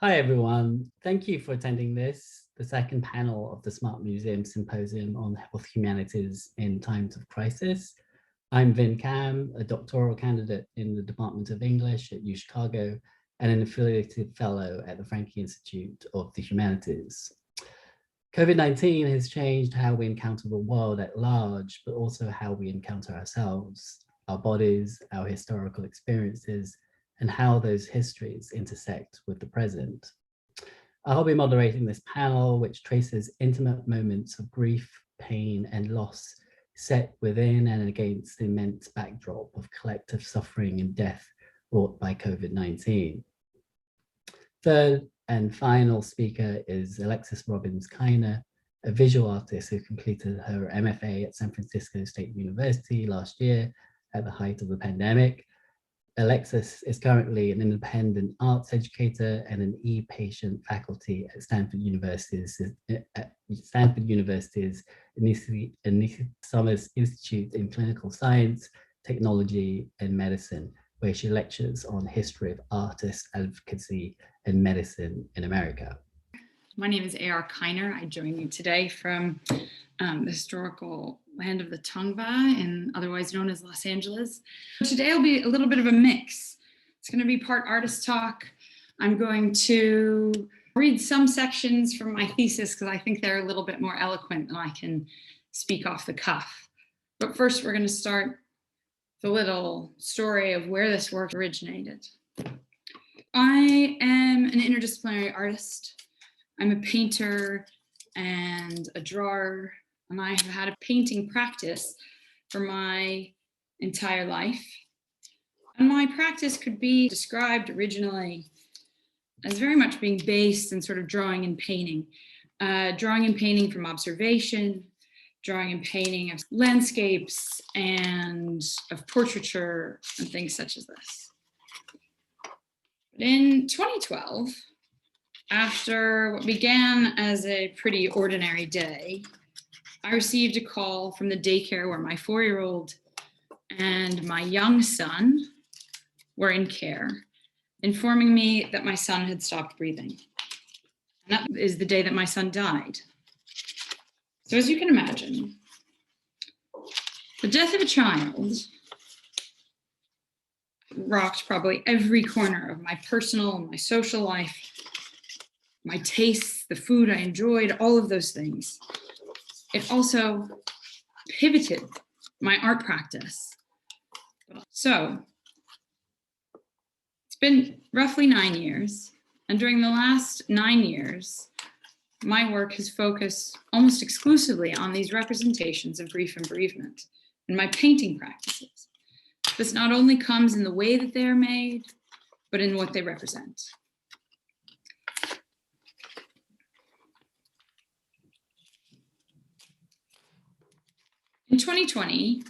Hi, everyone. Thank you for attending the second panel of the Smart Museum Symposium on Health Humanities in Times of Crisis. I'm Vin Cam, a doctoral candidate in the Department of English at UChicago and an affiliated fellow at the Franke Institute of the Humanities. COVID-19 has changed how we encounter the world at large, but also how we encounter ourselves, our bodies, our historical experiences, and how those histories intersect with the present. I'll be moderating this panel, which traces intimate moments of grief, pain, and loss set within and against the immense backdrop of collective suffering and death wrought by COVID-19. Third and final speaker is Alexis A.R.Keiner, a visual artist who completed her MFA at San Francisco State University last year at the height of the pandemic. Alexis is currently an independent arts educator and an e-patient faculty at Stanford University's Heath Summers Institute in Clinical Science, Technology, and Medicine, where she lectures on history of artist advocacy and medicine in America. My name is A.R.Keiner. I join you today from the historical land of the Tongva, and otherwise known as Los Angeles. Today will be a little bit of a mix. It's going to be part artist talk. I'm going to read some sections from my thesis because I think they're a little bit more eloquent than I can speak off the cuff. But first, we're going to start the little story of where this work originated. I am an interdisciplinary artist. I'm a painter and a drawer, and I have had a painting practice for my entire life. And my practice could be described originally as very much being based in sort of drawing and painting. Drawing and painting from observation, drawing and painting of landscapes and of portraiture and things such as this. But in 2012, after what began as a pretty ordinary day, I received a call from the daycare where my 4-year-old and my young son were in care, informing me that my son had stopped breathing. And that is the day that my son died. So as you can imagine, the death of a child rocked probably every corner of my personal and my social life, my tastes, the food I enjoyed, all of those things. It also pivoted my art practice. So it's been roughly 9 years, and during the last 9 years, my work has focused almost exclusively on these representations of grief and bereavement in my painting practices. This not only comes in the way that they are made, but in what they represent. In 2020,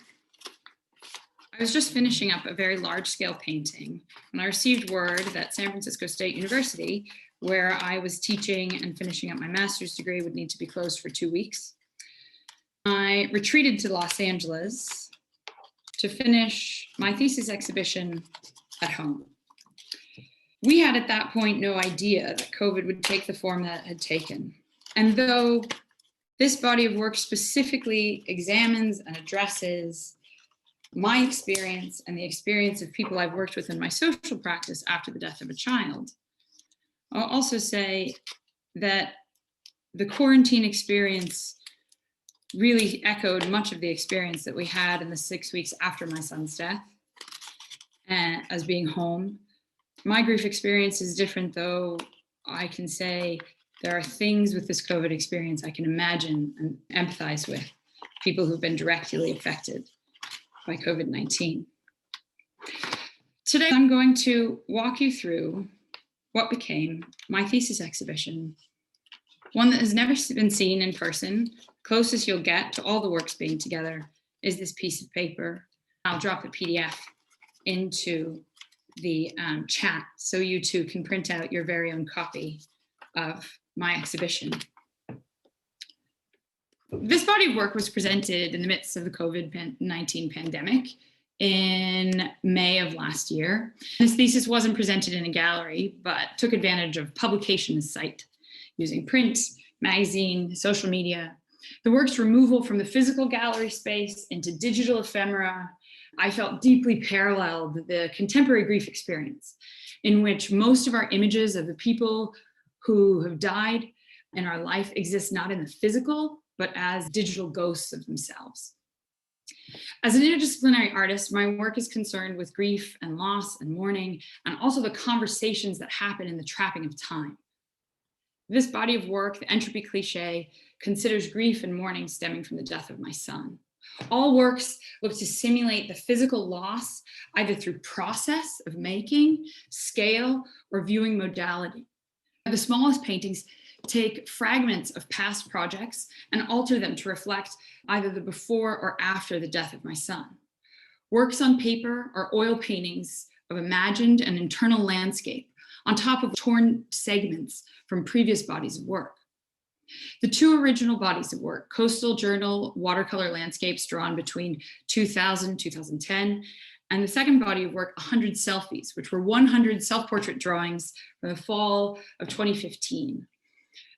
I was just finishing up a very large-scale painting when I received word that San Francisco State University, where I was teaching and finishing up my master's degree, would need to be closed for 2 weeks. I retreated to Los Angeles to finish my thesis exhibition at home. We had at that point no idea that COVID would take the form that it had taken. And though this body of work specifically examines and addresses my experience and the experience of people I've worked with in my social practice after the death of a child, I'll also say that the quarantine experience really echoed much of the experience that we had in the 6 weeks after my son's death, as being home. My grief experience is different, though I can say there are things with this COVID experience I can imagine and empathize with people who've been directly affected by COVID-19. Today, I'm going to walk you through what became my thesis exhibition, one that has never been seen in person. Closest you'll get to all the works being together is this piece of paper. I'll drop the PDF into the chat so you too can print out your very own copy of my exhibition. This body of work was presented in the midst of the COVID-19 pandemic in May of last year. This thesis wasn't presented in a gallery, but took advantage of publication as site, using print, magazine, social media. The work's removal from the physical gallery space into digital ephemera, I felt deeply paralleled the contemporary grief experience, in which most of our images of the people who have died in our life exist not in the physical, but as digital ghosts of themselves. As an interdisciplinary artist, my work is concerned with grief and loss and mourning, and also the conversations that happen in the trapping of time. This body of work, the entropy cliché, considers grief and mourning stemming from the death of my son. All works look to simulate the physical loss, either through process of making, scale, or viewing modality. The smallest paintings take fragments of past projects and alter them to reflect either the before or after the death of my son. Works on paper are oil paintings of imagined and internal landscape on top of torn segments from previous bodies of work. The two original bodies of work, Coastal Journal watercolor landscapes drawn between 2000, 2010, and the second body of work, 100 Selfies, which were 100 self-portrait drawings from the fall of 2015.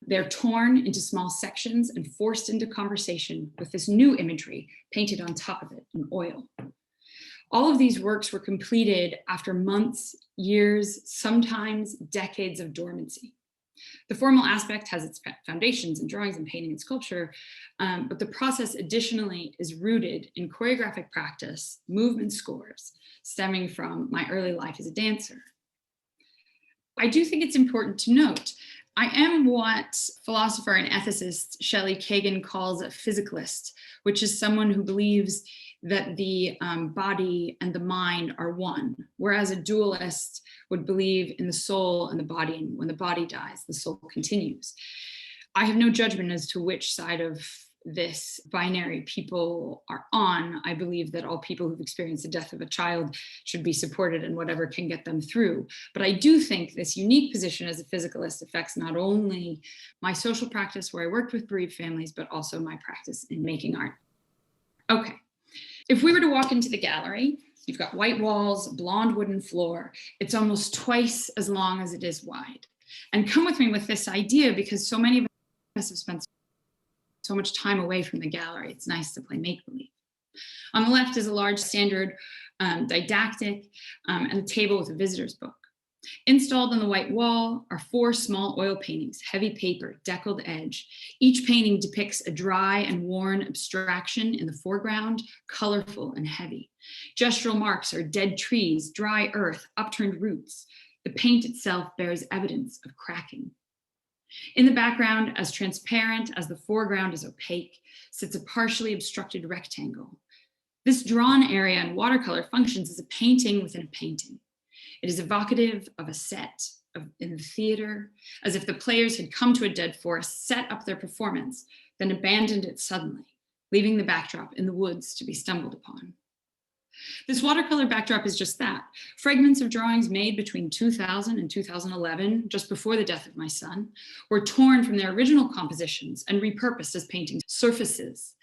They're torn into small sections and forced into conversation with this new imagery painted on top of it in oil. All of these works were completed after months, years, sometimes decades of dormancy. The formal aspect has its foundations in drawings and painting and sculpture, but the process additionally is rooted in choreographic practice, movement scores, stemming from my early life as a dancer. I do think it's important to note, I am what philosopher and ethicist Shelley Kagan calls a physicalist, which is someone who believes that the body and the mind are one, whereas a dualist would believe in the soul and the body, and when the body dies, the soul continues. I have no judgment as to which side of this binary people are on. I believe that all people who've experienced the death of a child should be supported in whatever can get them through. But I do think this unique position as a physicalist affects not only my social practice where I worked with bereaved families, but also my practice in making art. Okay, if we were to walk into the gallery, you've got white walls, blonde wooden floor. It's almost twice as long as it is wide. And come with me with this idea, because so many of us have spent so much time away from the gallery. It's nice to play make-believe. On the left is a large standard didactic and a table with a visitor's book. Installed on the white wall are 4 small oil paintings, heavy paper, deckled edge. Each painting depicts a dry and worn abstraction in the foreground, colorful and heavy. Gestural marks are dead trees, dry earth, upturned roots. The paint itself bears evidence of cracking. In the background, as transparent as the foreground is opaque, sits a partially obstructed rectangle. This drawn area in watercolor functions as a painting within a painting. It is evocative of a set in the theater, as if the players had come to a dead forest, set up their performance, then abandoned it suddenly, leaving the backdrop in the woods to be stumbled upon. This watercolor backdrop is just that. Fragments of drawings made between 2000 and 2011, just before the death of my son, were torn from their original compositions and repurposed as painting surfaces.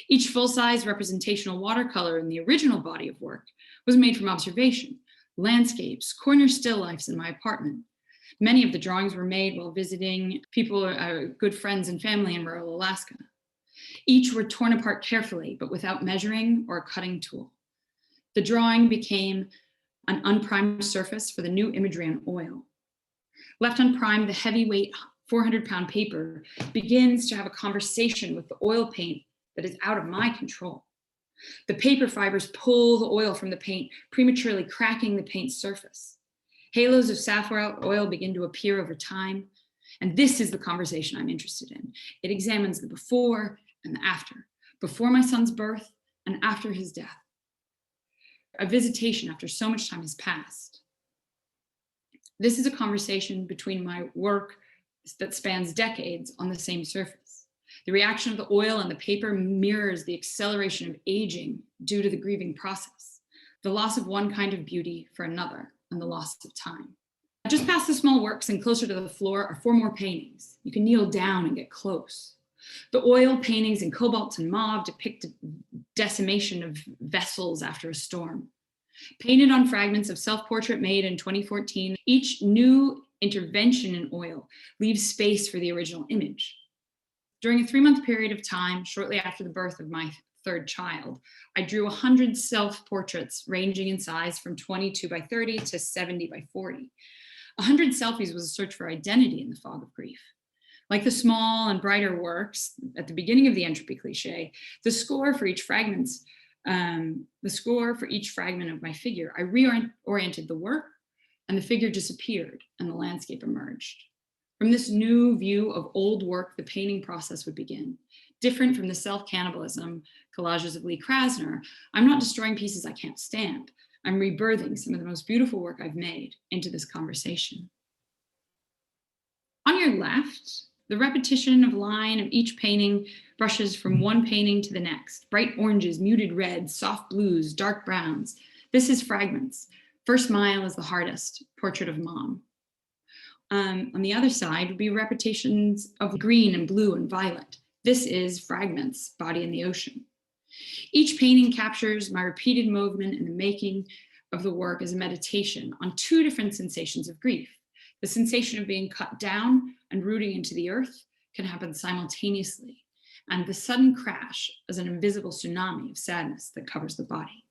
Each full-size representational watercolor in the original body of work was made from observation, landscapes, corner still lifes in my apartment. Many of the drawings were made while visiting people, good friends and family in rural Alaska. Each were torn apart carefully, but without measuring or a cutting tool. The drawing became an unprimed surface for the new imagery on oil. Left unprimed, the heavyweight 400-pound paper begins to have a conversation with the oil paint that is out of my control. The paper fibers pull the oil from the paint, prematurely cracking the paint's surface. Halos of sapphire oil begin to appear over time, and this is the conversation I'm interested in. It examines the before and the after, before my son's birth and after his death. A visitation after so much time has passed. This is a conversation between my work that spans decades on the same surface. The reaction of the oil and the paper mirrors the acceleration of aging due to the grieving process, the loss of one kind of beauty for another, and the loss of time. Just past the small works and closer to the floor are 4 more paintings. You can kneel down and get close. The oil paintings in cobalt and mauve depict decimation of vessels after a storm. Painted on fragments of self-portrait made in 2014, each new intervention in oil leaves space for the original image. During a 3-month period of time, shortly after the birth of my third child, I drew 100 self-portraits ranging in size from 22 by 30 to 70 by 40. 100 selfies was a search for identity in the fog of grief. Like the small and brighter works at the beginning of the entropy cliche, the score for each fragment of my figure, I reoriented the work, and the figure disappeared and the landscape emerged. From this new view of old work, the painting process would begin. Different from the self-cannibalism collages of Lee Krasner, I'm not destroying pieces I can't stand. I'm rebirthing some of the most beautiful work I've made into this conversation. On your left, the repetition of line of each painting brushes from one painting to the next. Bright oranges, muted reds, soft blues, dark browns. This is Fragments. First Mile is the hardest, Portrait of Mom. On the other side would be repetitions of green and blue and violet. This is Fragments, Body in the Ocean. Each painting captures my repeated movement in the making of the work as a meditation on two different sensations of grief. The sensation of being cut down and rooting into the earth can happen simultaneously, and the sudden crash as an invisible tsunami of sadness that covers the body.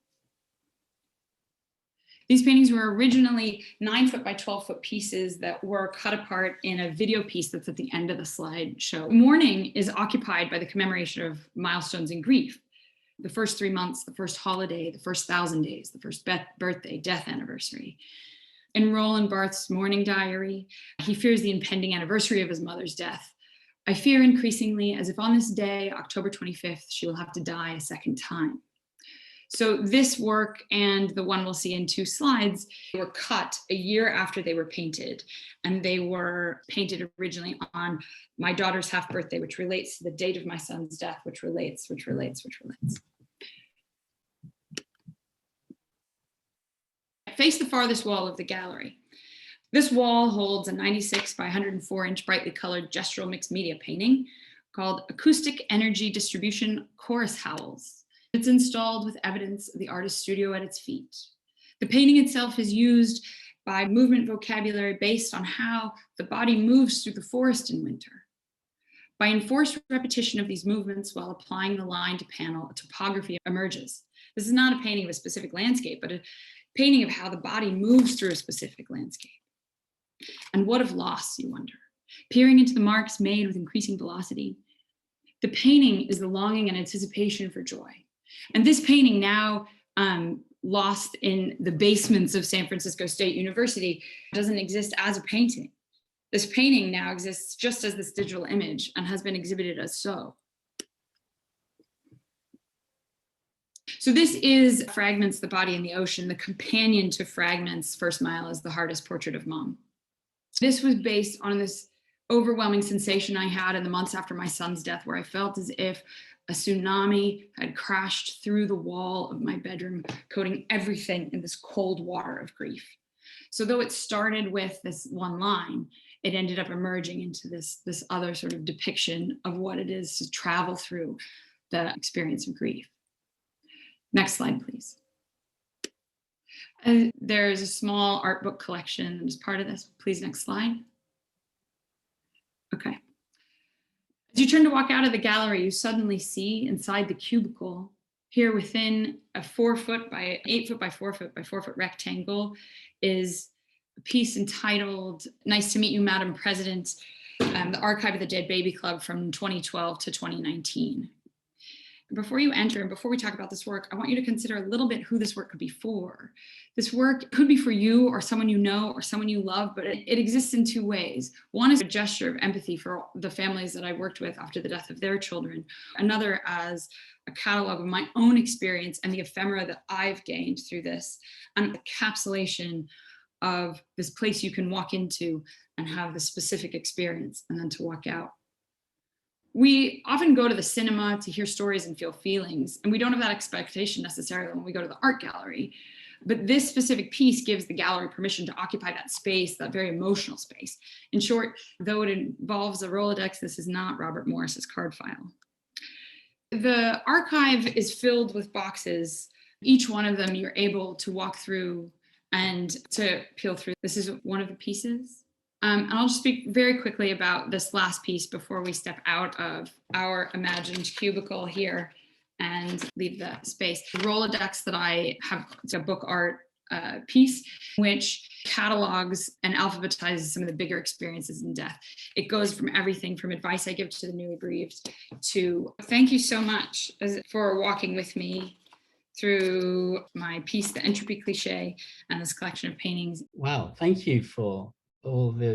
These paintings were originally 9-foot by 12-foot pieces that were cut apart in a video piece that's at the end of the slideshow. Mourning is occupied by the commemoration of milestones in grief. The first 3 months, the first holiday, the first 1,000 days, the first birthday, death anniversary. In Roland Barthes' mourning diary, he fears the impending anniversary of his mother's death. I fear increasingly as if on this day, October 25th, she will have to die a second time. So this work and the one we'll see in 2 slides were cut a year after they were painted. And they were painted originally on my daughter's half birthday, which relates to the date of my son's death, which relates. Face the farthest wall of the gallery. This wall holds a 96 by 104-inch brightly colored gestural mixed media painting called Acoustic Energy Distribution Chorus Howls. It's installed with evidence of the artist's studio at its feet. The painting itself is used by movement vocabulary based on how the body moves through the forest in winter. By enforced repetition of these movements while applying the line to panel, a topography emerges. This is not a painting of a specific landscape, but a painting of how the body moves through a specific landscape. And what of loss, you wonder? Peering into the marks made with increasing velocity, the painting is the longing and anticipation for joy. And this painting, now lost in the basements of San Francisco State University, doesn't exist as a painting. This painting now exists just as this digital image and has been exhibited as so. So this is Fragments, the Body in the Ocean, the companion to Fragments, First Mile is the hardest, Portrait of Mom. This was based on this overwhelming sensation I had in the months after my son's death, where I felt as if a tsunami had crashed through the wall of my bedroom, coating everything in this cold water of grief. So though it started with this one line, it ended up emerging into this other sort of depiction of what it is to travel through the experience of grief. Next slide, please. There's a small art book collection that is part of this. Please, next slide. Okay. As you turn to walk out of the gallery, you suddenly see inside the cubicle, here within a 4-foot by 8-foot by 4-foot by 4-foot rectangle, is a piece entitled "Nice to Meet You, Madam President," the Archive of the Dead Baby Club from 2012 to 2019. Before you enter and before we talk about this work, I want you to consider a little bit who this work could be for. This work could be for you or someone you know or someone you love, but it exists in 2 ways. One is a gesture of empathy for the families that I worked with after the death of their children. Another as a catalog of my own experience and the ephemera that I've gained through this, and the encapsulation of this place you can walk into and have the specific experience and then to walk out. We often go to the cinema to hear stories and feel feelings, and we don't have that expectation necessarily when we go to the art gallery. But this specific piece gives the gallery permission to occupy that space, that very emotional space. In short, though it involves a Rolodex, this is not Robert Morris's card file. The archive is filled with boxes Each one of them you're able to walk through and to peel through. This is one of the pieces. And I'll just speak very quickly about this last piece before we step out of our imagined cubicle here and leave the space. The Rolodex that I have, it's a book art piece which catalogs and alphabetizes some of the bigger experiences in death. It goes from everything from advice I give to the newly bereaved to thank you so much for walking with me through my piece, The Entropy Cliche, and this collection of paintings. Wow, thank you for all the